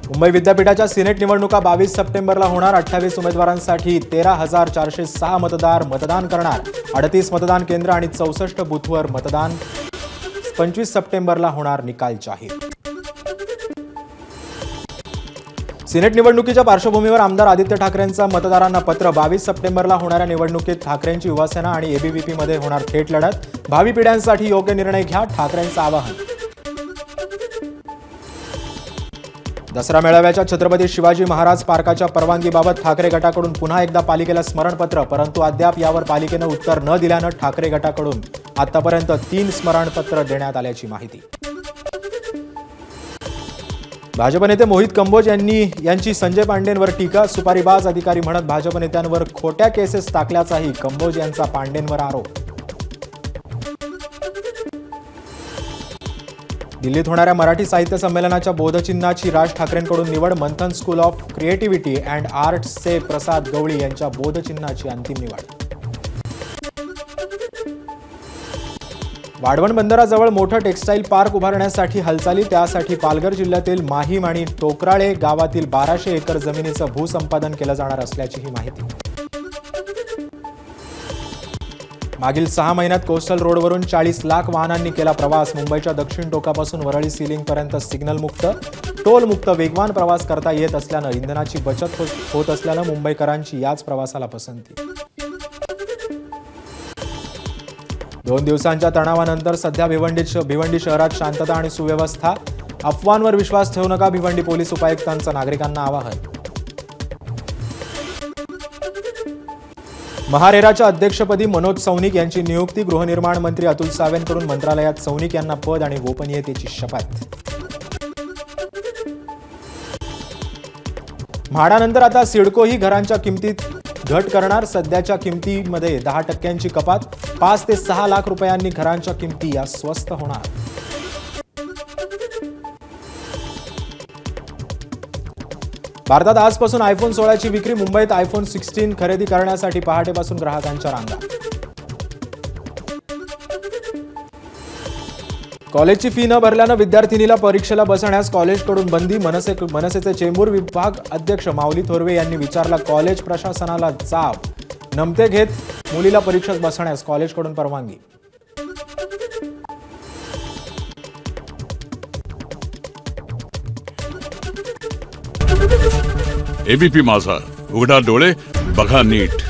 मुंबई विद्यापीठाच्या सिनेट निवडणुका 22 सप्टेंबरला होणार। 28 उमेदवारांसाठी 13,406 मतदान करणार। 38 मतदान केंद्र आणि 64 बूथवर मतदान। 25 सप्टेंबरला होणार निकाल जाहीर। सिनेट निवडणुकीच्या पार्श्वभूमीवर आमदार आदित्य ठाकरेंचा मतदारांना पत्र। 22 सप्टेंबरला होणाऱ्या निवडणुकीत ठाकरेंची युवासेना आणि एबीव्हीपी मध्ये होणार थेट लढत। भावी पिढ्यांसाठी योग्य निर्णय घ्या, ठाकरेंचं आवाहन। दसरा मेळाव्याच्या छत्रपती शिवाजी महाराज पार्काच्या परवानगीबाबत ठाकरे गटाकडून पुन्हा एकदा पालिकेला स्मरणपत्र, परंतु अद्याप यावर पालिकेनं उत्तर न दिल्यानं ठाकरे गटाकडून आतापर्यंत 3 स्मरणपत्र देण्यात आल्याची माहिती। भाजप नेते मोहित कंबोज यांची संजय पांडेंवर टीका। सुपारीबाज अधिकारी म्हणत भाजप नेत्यांवर खोट्या केसेस टाकल्याचाही कंबोज यांचा पांडेंवर आरोप। दिल्लीत होणाऱ्या मराठी साहित्य संमेलनाच्या बोधचिन्हाची राज ठाकरेंकडून निवड। मंथन स्कूल ऑफ क्रिएटिव्हिटी अँड आर्ट्सचे प्रसाद गवळी यांच्या बोधचिन्हाची अंतिम निवड। वाढवण बंदराजवळ मोठं टेक्सटाईल पार्क उभारण्यासाठी हालचाली। त्यासाठी पालघर जिल्ह्यातील माहीम आणि टोकराळे गावातील 1200 एकर जमिनीचं भूसंपादन केलं जाणार असल्याचीही माहिती। मागील 6 महिन्यात कोस्टल रोडवरून 40 लाख वाहनांनी केला प्रवास। मुंबईच्या दक्षिण टोकापासून वरळी सीलिंगपर्यंत सिग्नल मुक्त, टोल मुक्त वेगवान प्रवास करता येत असल्यानं इंधनाची बचत होत असल्यानं मुंबईकरांची याच प्रवासाला पसंती। 2 दिवसांच्या तणावानंतर सध्या भिवंडी शहरात शांतता आणि सुव्यवस्था। अफवांवर विश्वास ठेवू नका, भिवंडी पोलीस उपायुक्तांचं नागरिकांना आवाहन। महारेराच्या अध्यक्षपदी मनोज सौनिक यांची नियुक्ती। गृहनिर्माण मंत्री अतुल सावेंकडून मंत्रालयात सौनिक यांना पद आणि गोपनीयतेची शपथ। म्हाडानंतर आता सिडको ही घरांच्या किमतीत घट करणार। सध्याच्या किमतीमध्ये 10% कपात। 5 ते 6 लाख रुपयांनी घरांच्या किमती या स्वस्त होणार। भारतात आजपासून आयफोन 16 ची विक्री। मुंबईत आयफोन 16 खरेदी करण्यासाठी पहाटेपासून ग्राहकांच्या रांगा। कॉलेजची फी न भरल्यानं विद्यार्थिनीला परीक्षेला बसण्यास कॉलेजकडून बंदी। मनसेचे चेंबूर विभाग अध्यक्ष माऊली थोरवे यांनी विचारला कॉलेज प्रशासनाला जाब। नमते घेत मुलीला परीक्षेत बसण्यास कॉलेजकडून परवानगी। एबीपी माझा, उघडा डोळे बघा नीट।